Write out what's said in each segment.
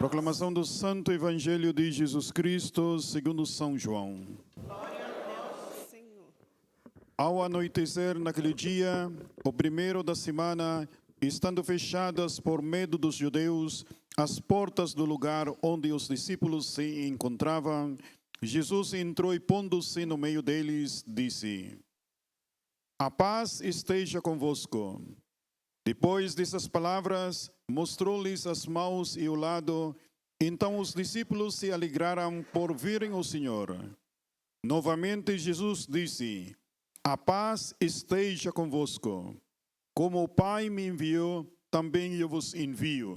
Proclamação do Santo Evangelho de Jesus Cristo, segundo São João. Glória a vós, Senhor. Ao anoitecer naquele dia, o primeiro da semana, estando fechadas por medo dos judeus as portas do lugar onde os discípulos se encontravam, Jesus entrou e, pondo-se no meio deles, disse: "A paz esteja convosco." Depois dessas palavras, mostrou-lhes as mãos e o lado. Então os discípulos se alegraram por verem o Senhor. Novamente Jesus disse: "A paz esteja convosco. Como o Pai me enviou, também eu vos envio."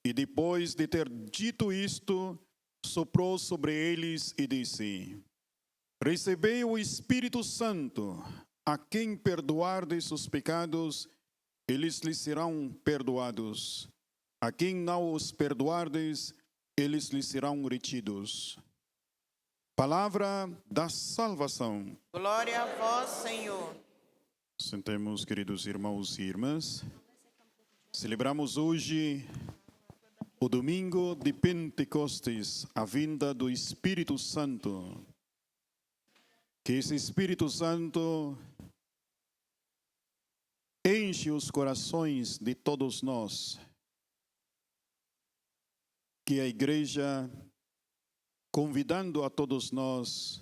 E depois de ter dito isto, soprou sobre eles e disse: "Recebei o Espírito Santo. A quem perdoardes os pecados, eles lhes serão perdoados. A quem não os perdoardes, eles lhes serão retidos." Palavra da salvação. Glória a vós, Senhor. Sentemos, queridos irmãos e irmãs. Celebramos hoje o domingo de Pentecostes, a vinda do Espírito Santo. Que esse Espírito Santo enche os corações de todos nós. Que a igreja, convidando a todos nós,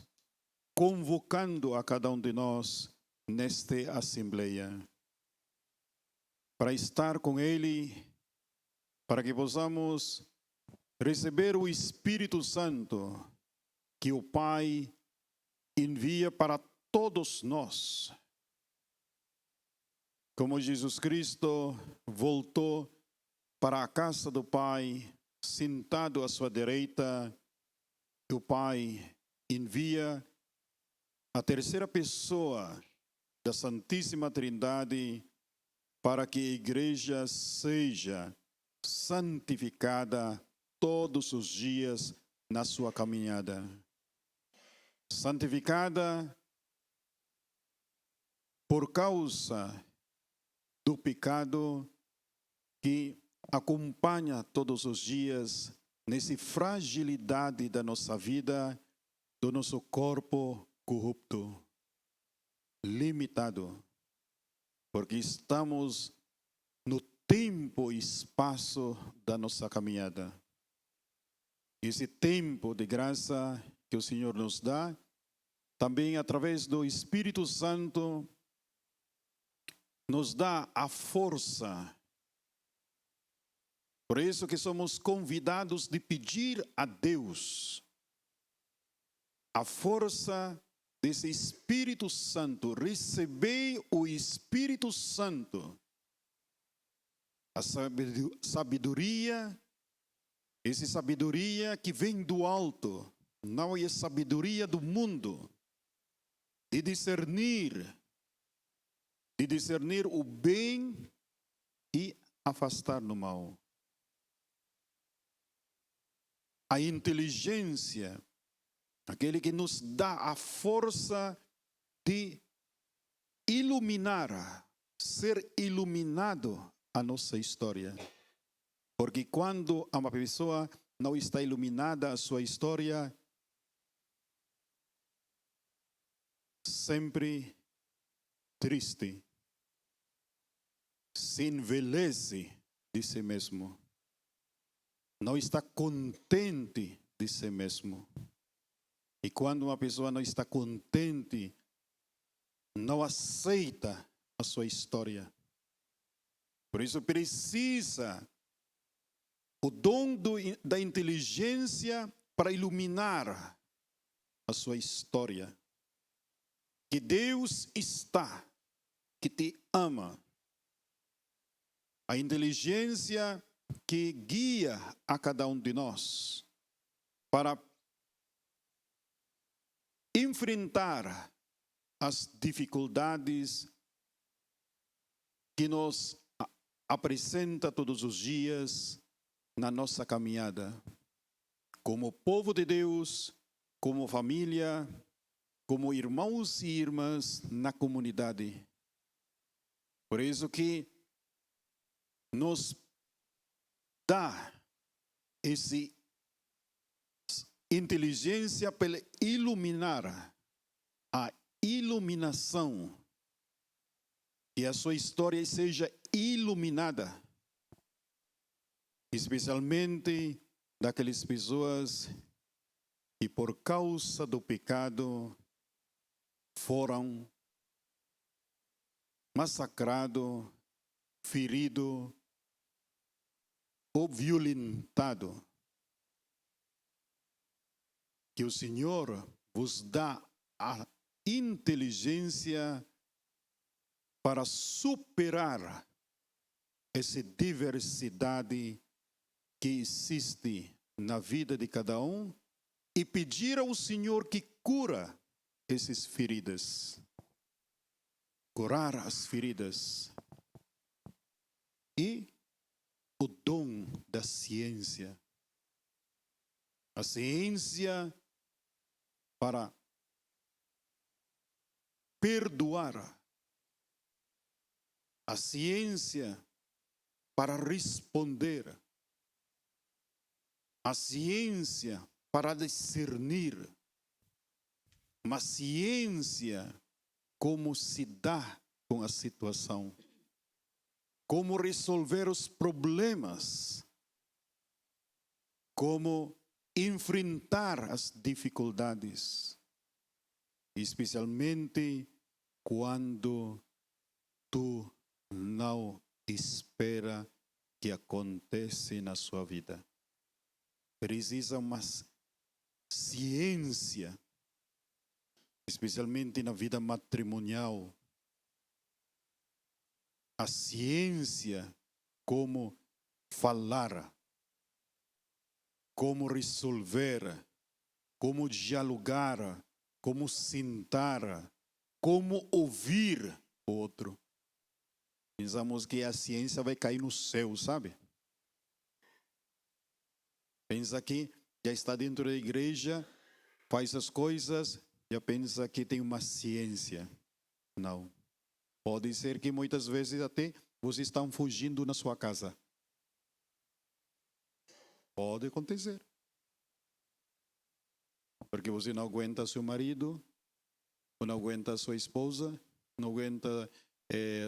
convocando a cada um de nós nesta assembleia, para estar com Ele, para que possamos receber o Espírito Santo que o Pai envia para todos nós. Como Jesus Cristo voltou para a casa do Pai, sentado à sua direita, o Pai envia a terceira pessoa da Santíssima Trindade para que a igreja seja santificada todos os dias na sua caminhada. Santificada por causa do pecado que acompanha todos os dias nessa fragilidade da nossa vida, do nosso corpo corrupto, limitado, porque estamos no tempo e espaço da nossa caminhada. Esse tempo de graça que o Senhor nos dá, também através do Espírito Santo, nos dá a força. Por isso que somos convidados de pedir a Deus a força desse Espírito Santo. Recebei o Espírito Santo. A sabedoria, essa sabedoria que vem do alto, não é sabedoria do mundo, de discernir o bem e afastar o mal. A inteligência, aquele que nos dá a força de iluminar, ser iluminado a nossa história. Porque quando uma pessoa não está iluminada a sua história, sempre triste, se envelhece de si mesmo, não está contente de si mesmo. E quando uma pessoa não está contente, não aceita a sua história. Por isso precisa o dom da inteligência para iluminar a sua história. Que Deus está, que te ama. A inteligência que guia a cada um de nós para enfrentar as dificuldades que nos apresenta todos os dias na nossa caminhada, como povo de Deus, como família, como irmãos e irmãs na comunidade. Por isso que nos dá essa inteligência para iluminar a iluminação, que a sua história seja iluminada, especialmente daquelas pessoas que por causa do pecado foram massacrados, feridos ou violentados. Que o Senhor vos dá a inteligência para superar essa diversidade que existe na vida de cada um e pedir ao Senhor que cura essas feridas, curar as feridas, e o dom da ciência, a ciência para perdoar, a ciência para responder, a ciência para discernir, uma ciência como se dá com a situação, como resolver os problemas, como enfrentar as dificuldades, especialmente quando tu não espera que aconteça na sua vida. Precisa uma ciência, especialmente na vida matrimonial, a ciência como falar, como resolver, como dialogar, como sentar, como ouvir o outro. Pensamos que a ciência vai cair no céu, sabe? Pensa que já está dentro da igreja, faz as coisas, já pensa que tem uma ciência. Não. Pode ser que muitas vezes até vocês estão fugindo na sua casa. Pode acontecer. Porque você não aguenta seu marido, ou não aguenta sua esposa, não aguenta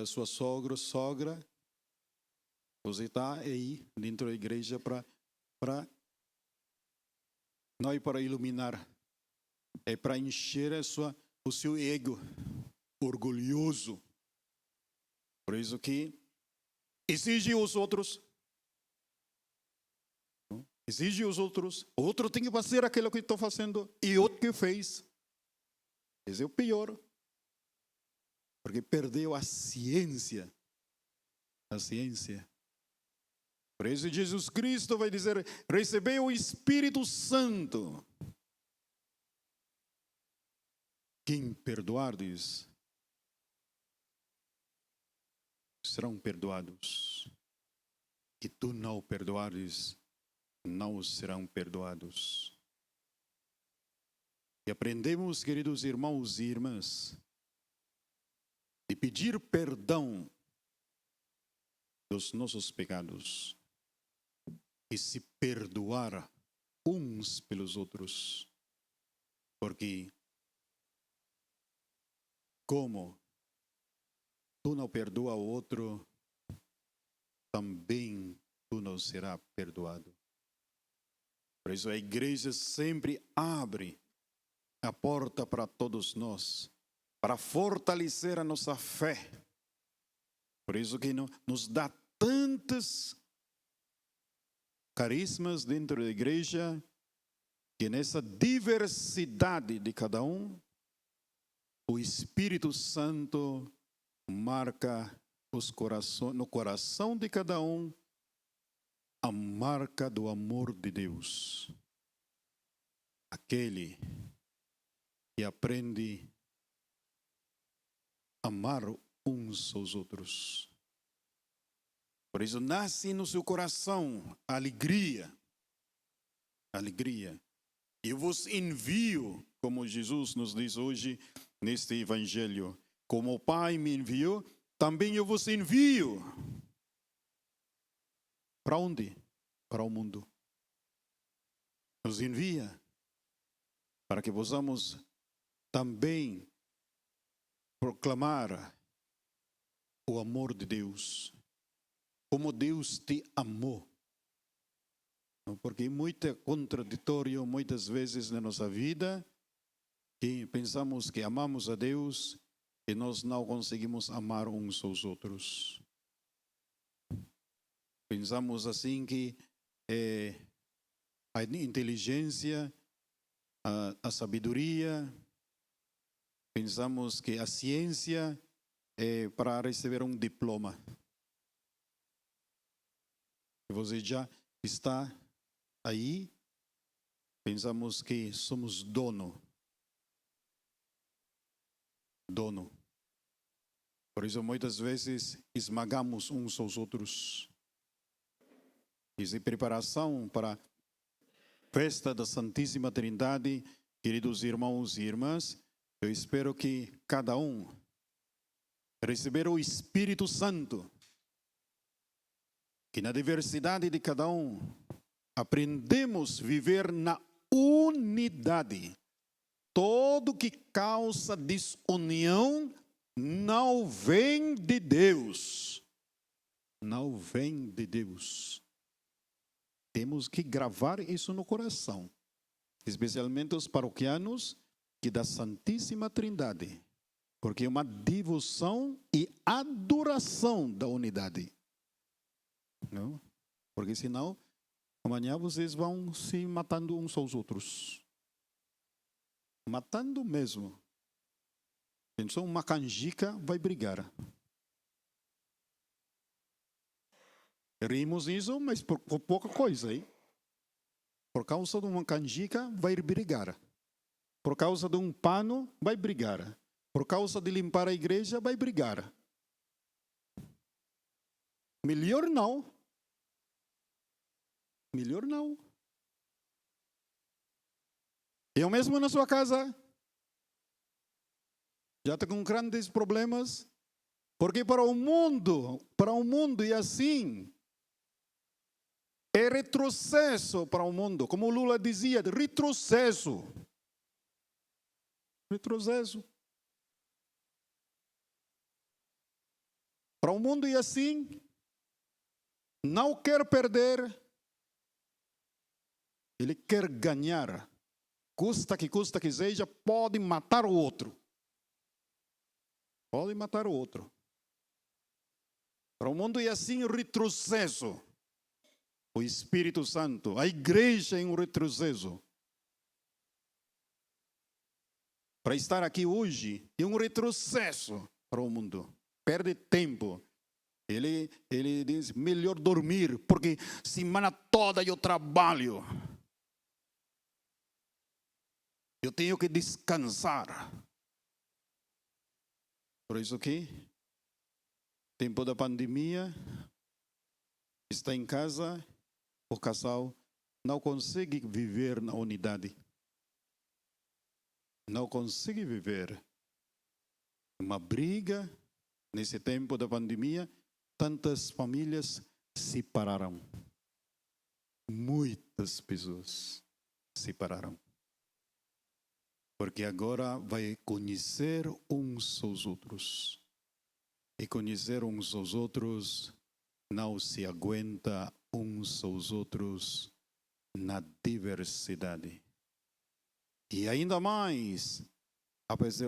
sua sogra. Você está aí dentro da igreja para não é para iluminar, é para encher o seu ego orgulhoso. Por isso que exige os outros. Exige os outros. O outro tem que fazer aquilo que estou fazendo e outro que fez. Esse é o pior. Porque perdeu a ciência. A ciência. Por isso Jesus Cristo vai dizer, recebeu o Espírito Santo. Quem perdoardes, serão perdoados. Que tu não perdoares, não serão perdoados. E aprendemos, queridos irmãos e irmãs, de pedir perdão dos nossos pecados e se perdoar uns pelos outros. Porque como tu não perdoa o outro, também tu não será perdoado. Por isso a igreja sempre abre a porta para todos nós, para fortalecer a nossa fé. Por isso que nos dá tantos carismas dentro da igreja, que nessa diversidade de cada um, o Espírito Santo marca no coração de cada um a marca do amor de Deus. Aquele que aprende a amar uns aos outros. Por isso nasce no seu coração a alegria. Alegria. Eu vos envio, como Jesus nos diz hoje neste evangelho, como o Pai me enviou, também eu vos envio. Para onde? Para o mundo. nos envia para que possamos também proclamar o amor de Deus, como Deus te amou. Porque é muito contraditório muitas vezes na nossa vida que pensamos que amamos a Deus e nós não conseguimos amar uns aos outros. Pensamos assim que a inteligência, a sabedoria, pensamos que a ciência é para receber um diploma. Você já está aí, pensamos que somos dono. Por isso, muitas vezes, esmagamos uns aos outros. E preparação para a festa da Santíssima Trindade, queridos irmãos e irmãs, eu espero que cada um receber o Espírito Santo, que na diversidade de cada um, aprendemos a viver na unidade. Todo que causa desunião não vem de Deus. Não vem de Deus. Temos que gravar isso no coração. Especialmente os paroquianos que da Santíssima Trindade. Porque é uma devoção e adoração da unidade. Não? Porque senão, amanhã vocês vão se matando uns aos outros. Matando mesmo. Pensou, uma canjica vai brigar. Rimos isso, mas por pouca coisa, hein? Por causa de uma canjica, vai brigar. Por causa de um pano, vai brigar. Por causa de limpar a igreja, vai brigar. Melhor não. Melhor não. Eu mesmo na sua casa já está com grandes problemas, porque para o mundo e assim, é retrocesso para o mundo, como o Lula dizia, retrocesso. Retrocesso. Para o mundo e assim, não quer perder, ele quer ganhar. Custa que seja, pode matar o outro. Pode matar o outro. Para o mundo é assim retrocesso. O Espírito Santo, a igreja em um retrocesso. Para estar aqui hoje é um retrocesso para o mundo. Perde tempo. Ele diz, melhor dormir, porque semana toda eu trabalho. Eu tenho que descansar. Por isso que, tempo da pandemia, está em casa, o casal não consegue viver na unidade. Não consegue viver. Uma briga, nesse tempo da pandemia, tantas famílias se separaram. Muitas pessoas se separaram. Porque agora vai conhecer uns aos outros. E conhecer uns aos outros não se aguenta uns aos outros na diversidade. E ainda mais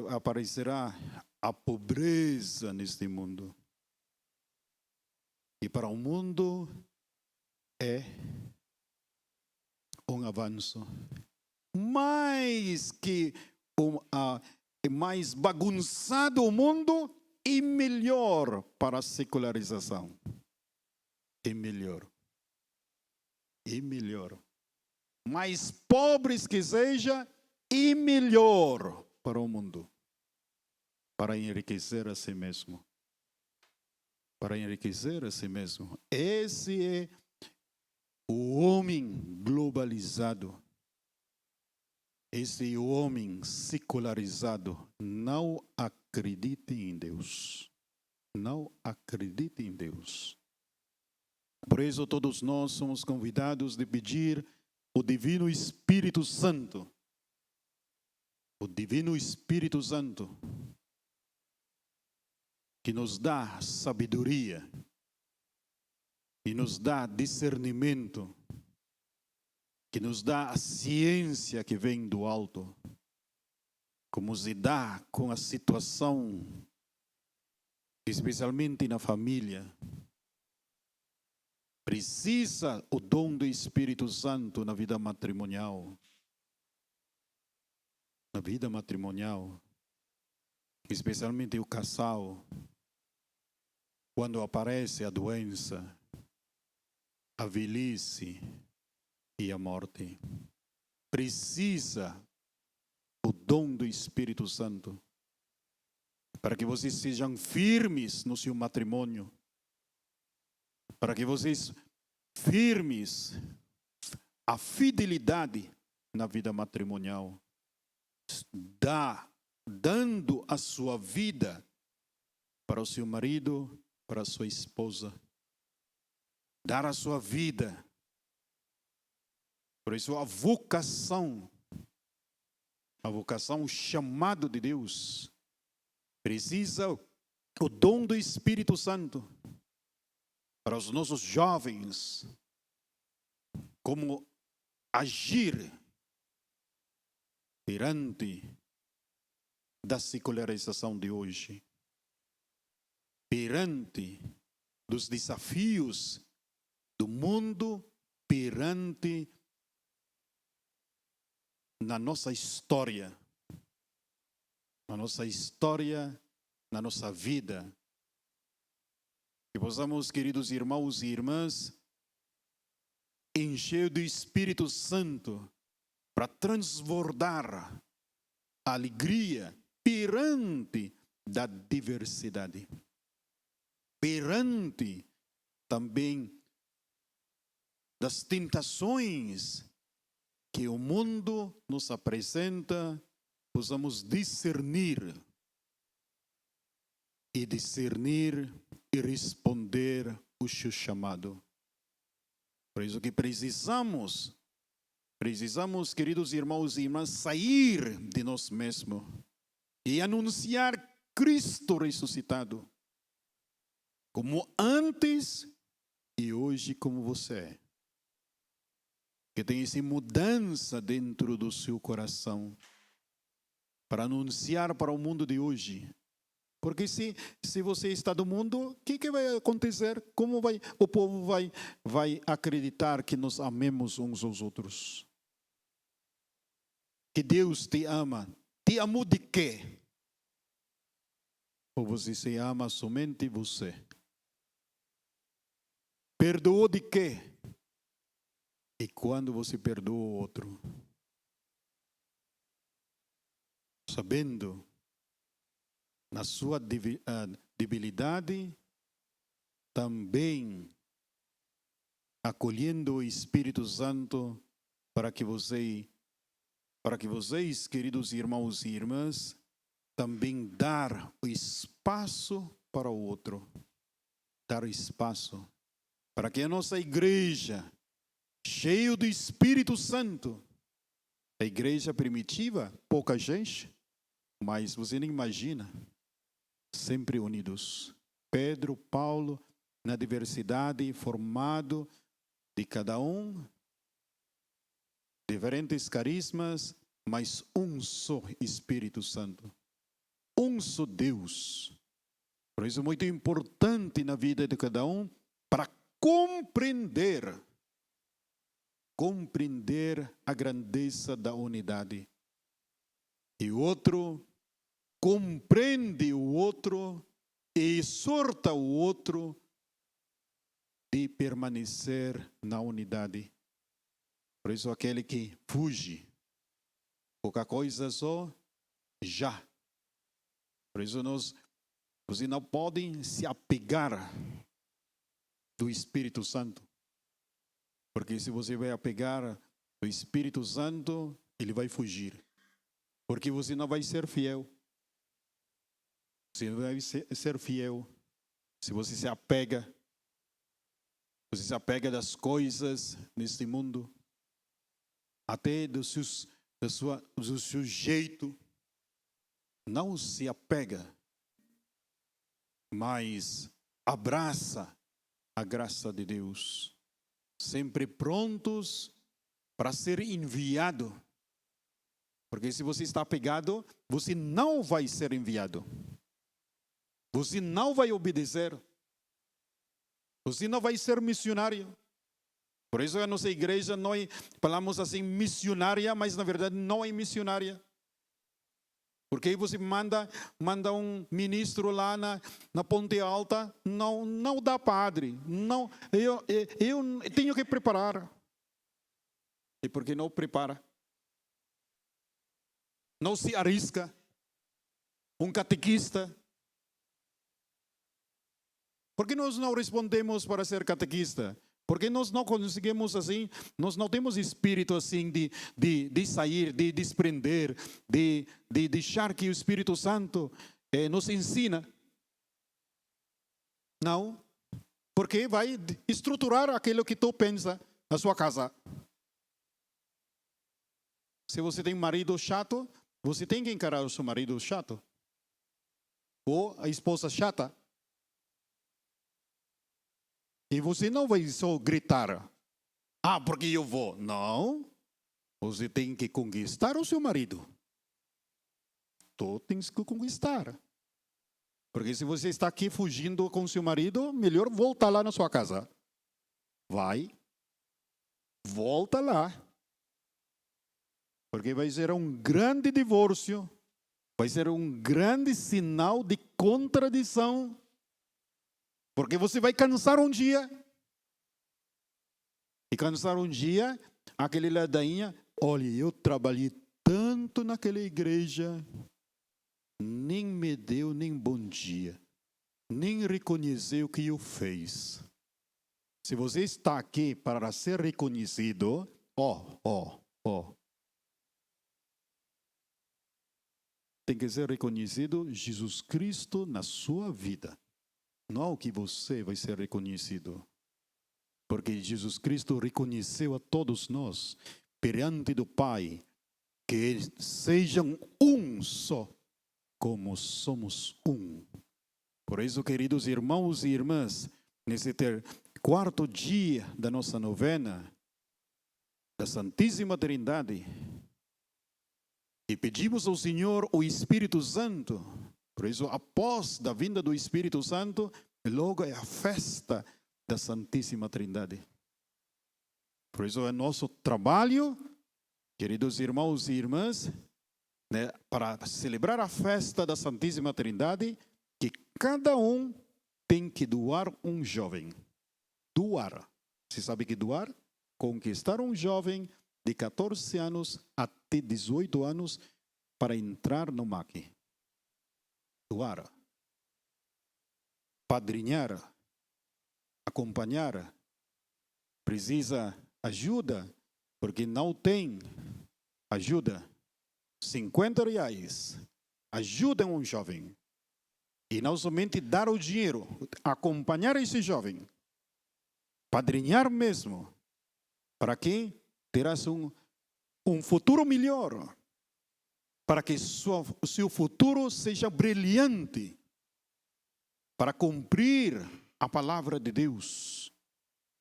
aparecerá a pobreza neste mundo. E para o mundo é um avanço. Mais que mais bagunçado o mundo e melhor para a secularização. É melhor. É melhor. Mais pobres que seja, e melhor para o mundo. Para enriquecer a si mesmo. Para enriquecer a si mesmo. Esse é o homem globalizado. Esse homem secularizado não acredita em Deus. Não acredita em Deus. Por isso todos nós somos convidados de pedir o Divino Espírito Santo. O Divino Espírito Santo que nos dá sabedoria e nos dá discernimento, que nos dá a ciência que vem do alto, como se dá com a situação, especialmente na família. Precisa o dom do Espírito Santo na vida matrimonial. Na vida matrimonial, especialmente o casal, quando aparece a doença, a velhice e a morte. Precisa o dom do Espírito Santo para que vocês sejam firmes no seu matrimônio, para que vocês firmes a fidelidade na vida matrimonial, dando a sua vida para o seu marido, para a sua esposa, dar a sua vida. Por isso a vocação, o chamado de Deus, precisa o dom do Espírito Santo para os nossos jovens, como agir perante da secularização de hoje, perante dos desafios do mundo, perante na nossa história, na nossa vida. Que possamos, queridos irmãos e irmãs, encher do Espírito Santo para transbordar a alegria perante da diversidade, perante também das tentações que o mundo nos apresenta, possamos discernir e responder o seu chamado. Por isso que precisamos, queridos irmãos e irmãs, sair de nós mesmos e anunciar Cristo ressuscitado, como antes e hoje como você é. Que tem essa mudança dentro do seu coração para anunciar para o mundo de hoje. Porque se você está do mundo, o que vai acontecer? Como o povo vai acreditar que nós amemos uns aos outros? Que Deus te ama. Te amou de quê? Ou você se ama somente você? Perdoou de quê? E quando você perdoa o outro? Sabendo na sua debilidade, também acolhendo o Espírito Santo para que vocês, queridos irmãos e irmãs, também dar o espaço para o outro. Dar o espaço para que a nossa igreja, cheia do Espírito Santo, a igreja primitiva, pouca gente, mas você nem imagina, sempre unidos. Pedro, Paulo, na diversidade, formado de cada um, diferentes carismas, mas um só Espírito Santo, um só Deus. Por isso é muito importante na vida de cada um, para compreender a grandeza da unidade. E o outro compreende o outro e exorta o outro de permanecer na unidade. Por isso aquele que fuge, qualquer coisa só, já. Por isso você não pode se apegar do Espírito Santo. Porque se você vai apegar do Espírito Santo, ele vai fugir. Porque você não vai ser fiel. Você não vai ser fiel se você se apega. Você se apega das coisas neste mundo. até do seu jeito. Não se apega, mas abraça a graça de Deus. Sempre prontos para ser enviado. Porque se você está apegado, você não vai ser enviado. Você não vai obedecer. Você não vai ser missionário. Por isso a nossa igreja, nós falamos assim, missionária, mas na verdade não é missionária. Porque aí você manda um ministro lá na Ponte Alta, não dá padre. Não, eu tenho que preparar. E por que não prepara? Não se arrisca. Um catequista. Por que nós não respondemos para ser catequista? Porque nós não conseguimos assim, nós não temos espírito assim de sair, de desprender, de deixar que o Espírito Santo nos ensina. Não, porque vai estruturar aquilo que tu pensa na sua casa. Se você tem um marido chato, você tem que encarar o seu marido chato. Ou a esposa chata. E você não vai só gritar, porque eu vou. Não, você tem que conquistar o seu marido. Tu tens que conquistar. Porque se você está aqui fugindo com o seu marido, melhor voltar lá na sua casa. Vai, volta lá. Porque vai ser um grande divórcio, vai ser um grande sinal de contradição. Porque você vai cansar um dia. E cansar um dia, aquele ladainha, olha, eu trabalhei tanto naquela igreja, nem me deu nem bom dia, nem reconheceu o que eu fiz. Se você está aqui para ser reconhecido, tem que ser reconhecido Jesus Cristo na sua vida. Não que você vai ser reconhecido. Porque Jesus Cristo reconheceu a todos nós, perante do Pai, que sejam um só, como somos um. Por isso, queridos irmãos e irmãs, nesse quarto dia da nossa novena, da Santíssima Trindade, e pedimos ao Senhor o Espírito Santo. Por isso, após a vinda do Espírito Santo, logo é a festa da Santíssima Trindade. Por isso é nosso trabalho, queridos irmãos e irmãs, né, para celebrar a festa da Santíssima Trindade, que cada um tem que doar um jovem. Doar. Você sabe que doar? Conquistar um jovem de 14 anos até 18 anos para entrar no MAC. Doar. Padrinhar. Acompanhar. Precisa ajuda, porque não tem ajuda. R$50. Ajuda um jovem. E não somente dar o dinheiro, acompanhar esse jovem. Padrinhar mesmo. Para que terás um futuro melhor. Para que o seu futuro seja brilhante. Para cumprir a palavra de Deus.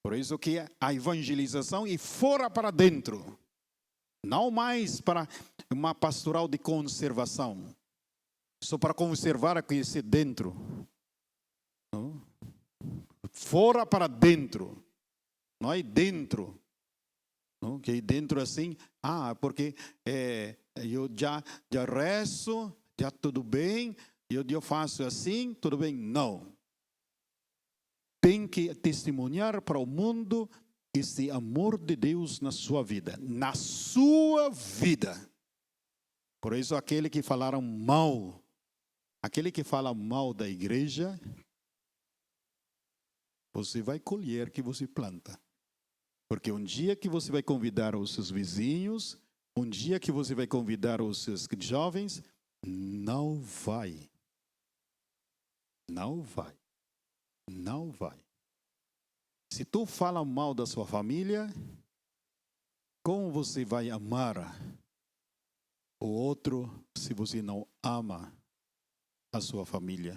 Por isso que a evangelização é fora para dentro. Não mais para uma pastoral de conservação. Só para conservar aqui dentro. Não? Fora para dentro. Não é dentro. Não? Que é dentro assim, porque eu já rezo, já tudo bem, eu faço assim, tudo bem. Não. Tem que testemunhar para o mundo esse amor de Deus na sua vida. Na sua vida. Por isso, aquele que falaram mal, aquele que fala mal da igreja, você vai colher o que você planta. Porque um dia que você vai convidar os seus vizinhos, um dia que você vai convidar os seus jovens, não vai. Não vai. Não vai. Se tu fala mal da sua família, Como você vai amar o outro se você não ama a sua família?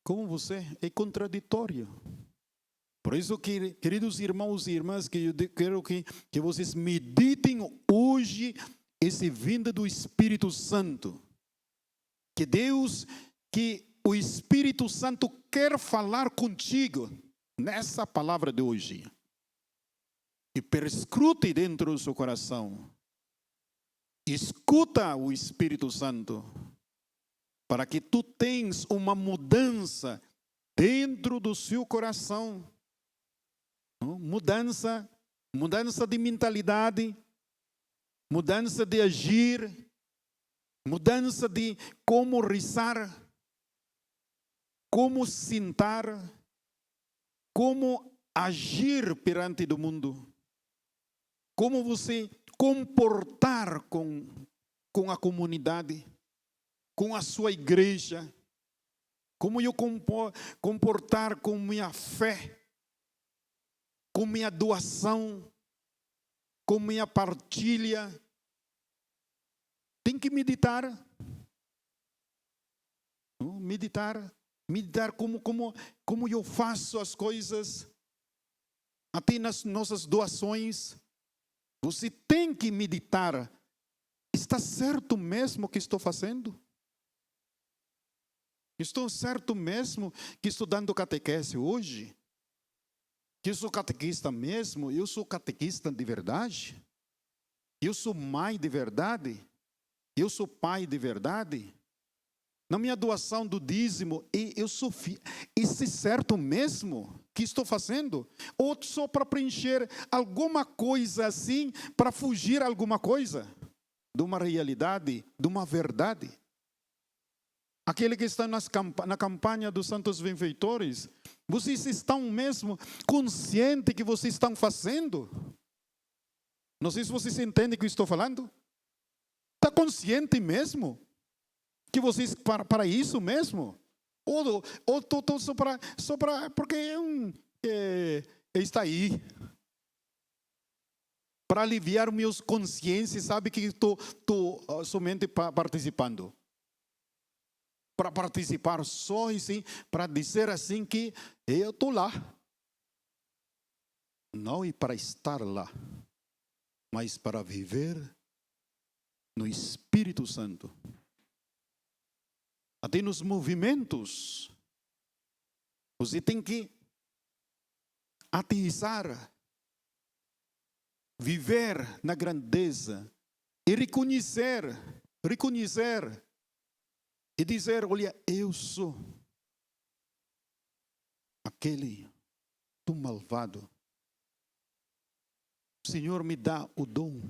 Como você é contraditório. Por isso, queridos irmãos e irmãs, que eu quero que vocês meditem hoje esse vinda do Espírito Santo. Que o Espírito Santo quer falar contigo nessa palavra de hoje. E perscrute dentro do seu coração. Escuta o Espírito Santo, para que tu tenhas uma mudança dentro do seu coração. Mudança de mentalidade, mudança de agir, mudança de como rezar, como sentar, como agir perante do mundo, como você comportar com a comunidade, com a sua igreja, como eu comportar com minha fé, com minha doação, com minha partilha. Tem que meditar. Meditar como eu faço as coisas, até nas nossas doações. Você tem que meditar. Está certo mesmo o que estou fazendo? Estou certo mesmo que estou dando catequese hoje? Que eu sou catequista mesmo? Eu sou catequista de verdade? Eu sou mãe de verdade? Eu sou pai de verdade? Na minha doação do dízimo, eu sou isso é certo mesmo que estou fazendo? Ou só para preencher alguma coisa assim, para fugir alguma coisa de uma realidade, de uma verdade? Aquele que está na campanha dos santos benfeitores, vocês estão mesmo conscientes que vocês estão fazendo? Não sei se vocês entendem o que eu estou falando. Está consciente mesmo que vocês para isso mesmo? Ou só para porque está aí para aliviar meus consciências, sabe que estou somente participando. Para participar só assim, para dizer assim que eu estou lá. Não é para estar lá, mas para viver no Espírito Santo. Até nos movimentos, você tem que atizar, viver na grandeza e reconhecer e dizer, olha, eu sou aquele do malvado. O Senhor me dá o dom,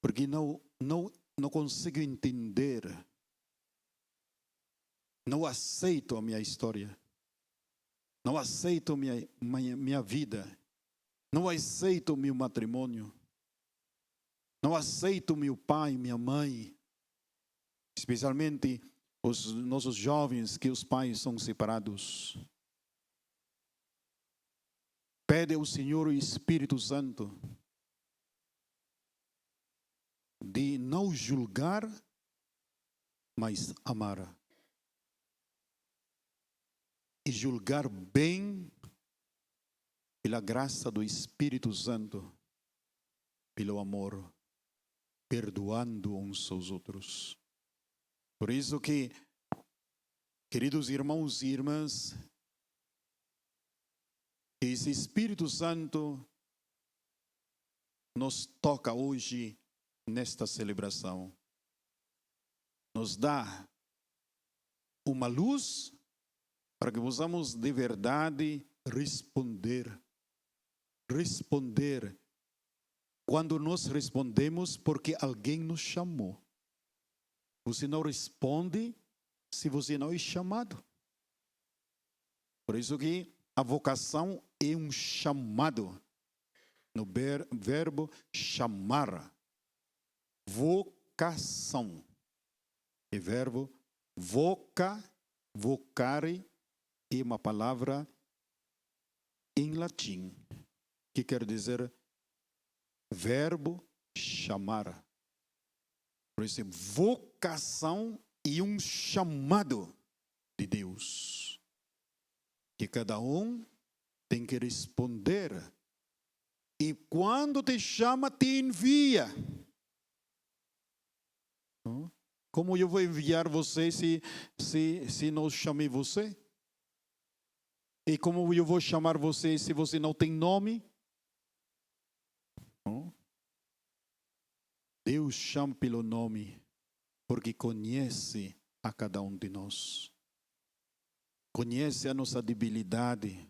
porque não consigo entender, não aceito a minha história, não aceito a minha vida, não aceito o meu matrimônio, não aceito meu pai, minha mãe, especialmente os nossos jovens que os pais são separados. Pede ao Senhor o Espírito Santo de não julgar, mas amar. E julgar bem pela graça do Espírito Santo, pelo amor, perdoando uns aos outros. Por isso que, queridos irmãos e irmãs, esse Espírito Santo nos toca hoje nesta celebração. Nos dá uma luz para que possamos de verdade responder. Quando nós respondemos porque alguém nos chamou. Você não responde se você não é chamado. Por isso que a vocação é um chamado. No verbo chamar. Vocação. É verbo vocare, é uma palavra em latim que quer dizer verbo chamar. Por isso, vocação e um chamado de Deus, que cada um tem que responder. E quando te chama, te envia. Como eu vou enviar você se não chamei você? E como eu vou chamar você se você não tem nome? Deus chama pelo nome, porque conhece a cada um de nós. Conhece a nossa debilidade.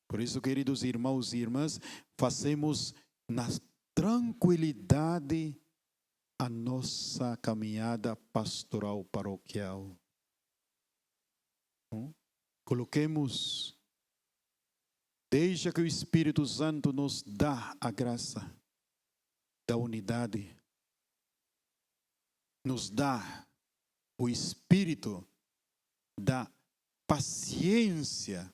Por isso, queridos irmãos e irmãs, fazemos na tranquilidade a nossa caminhada pastoral paroquial. Coloquemos, deixa que o Espírito Santo nos dá a graça da unidade, nos dá o Espírito da paciência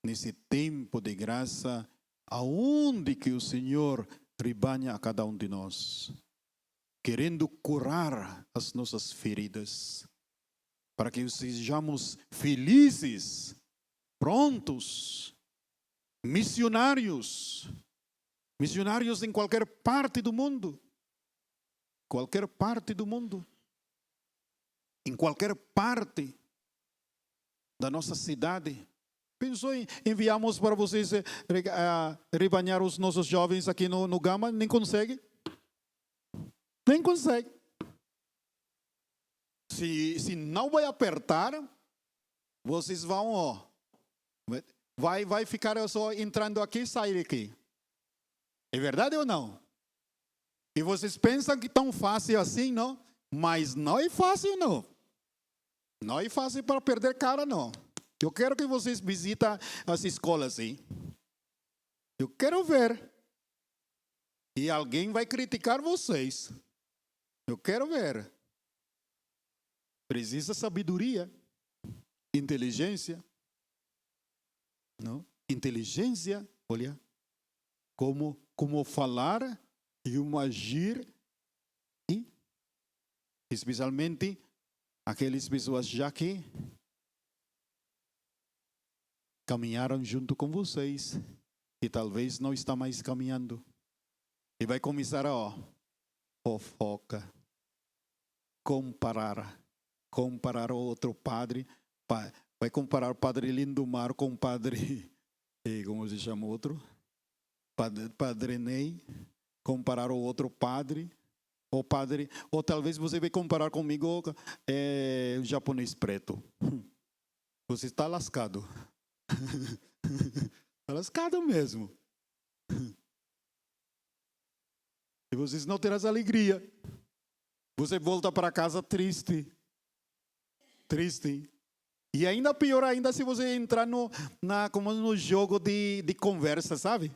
nesse tempo de graça, aonde que o Senhor rebanha a cada um de nós, querendo curar as nossas feridas, para que sejamos felizes, prontos, missionários em qualquer parte do mundo, em qualquer parte da nossa cidade. Pensou em enviarmos para vocês rebanhar os nossos jovens aqui no Gama? Nem consegue. Nem consegue. Se não vai apertar, vocês vão, vai ficar só entrando aqui e sair aqui. É verdade ou não? E vocês pensam que tão fácil assim, não? Mas não é fácil, não. Não é fácil para perder cara, não. Eu quero que vocês visitem as escolas, hein? Eu quero ver. E alguém vai criticar vocês. Eu quero ver. Precisa sabedoria, inteligência. Não? Inteligência, olha, como falar e como agir. E, especialmente, aquelas pessoas já que caminharam junto com vocês e talvez não está mais caminhando. E vai começar a fofoca, comparar o outro padre, vai comparar o padre Lindomar com o padre, como se chama o outro? Padre Ney, comparar o outro padre, ou talvez você vai comparar comigo o japonês preto. Você está lascado. Está lascado mesmo. E vocês não terão alegria. Você volta para casa triste. E ainda pior ainda se você entrar como no jogo de conversa, sabe?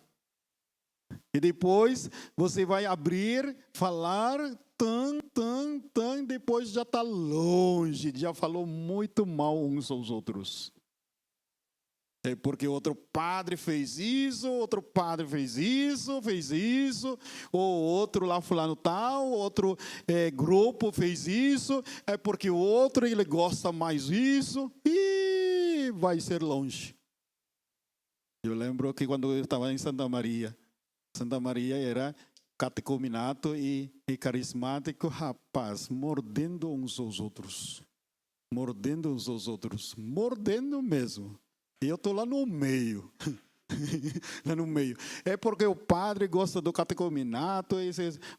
E depois você vai abrir, falar, e depois já está longe, já falou muito mal uns aos outros. É porque outro padre fez isso, ou outro lá fulano tal, outro grupo fez isso, é porque o outro ele gosta mais disso, e vai ser longe. Eu lembro que quando eu estava em Santa Maria era catecumenato e carismático, rapaz, mordendo uns aos outros, mordendo mesmo. E eu estou lá no meio. É porque o padre gosta do catecumenato,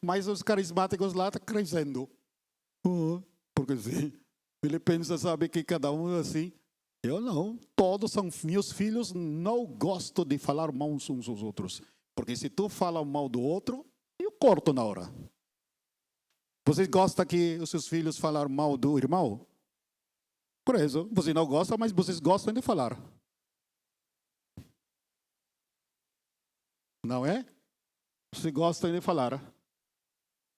mas os carismáticos lá estão crescendo. Porque assim, ele pensa, sabe, que cada um é assim. Eu não. Todos são meus filhos, não gosto de falar mal uns aos outros. Porque se tu fala mal do outro, eu corto na hora. Vocês gostam que os seus filhos falam mal do irmão? Por isso, você não gosta, mas vocês gostam de falar. Não é? Você gosta de falar.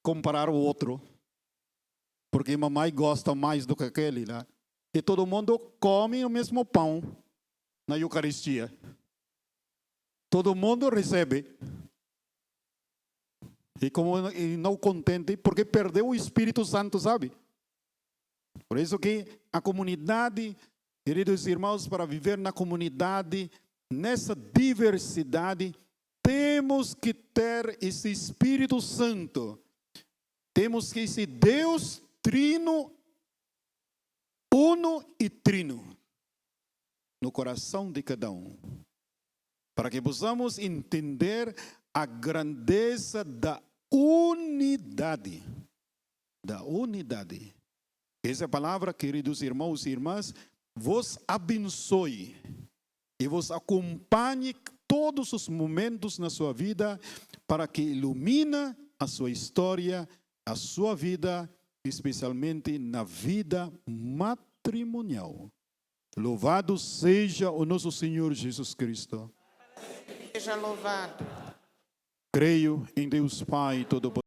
Comparar o outro. Porque mamãe gosta mais do que aquele lá. E todo mundo come o mesmo pão na Eucaristia. todo mundo recebe. E como ele não contente, porque perdeu o Espírito Santo, sabe? Por isso que a comunidade, queridos irmãos, para viver na comunidade, nessa diversidade, temos que ter esse Espírito Santo. Temos que esse Deus trino, uno e trino, no coração de cada um. Para que possamos entender a grandeza da unidade. Da unidade. Essa palavra, queridos irmãos e irmãs, vos abençoe e vos acompanhe todos os momentos na sua vida para que ilumine a sua história, a sua vida, especialmente na vida matrimonial. Louvado seja o nosso Senhor Jesus Cristo. Seja louvado. Creio em Deus Pai Todo-Poderoso.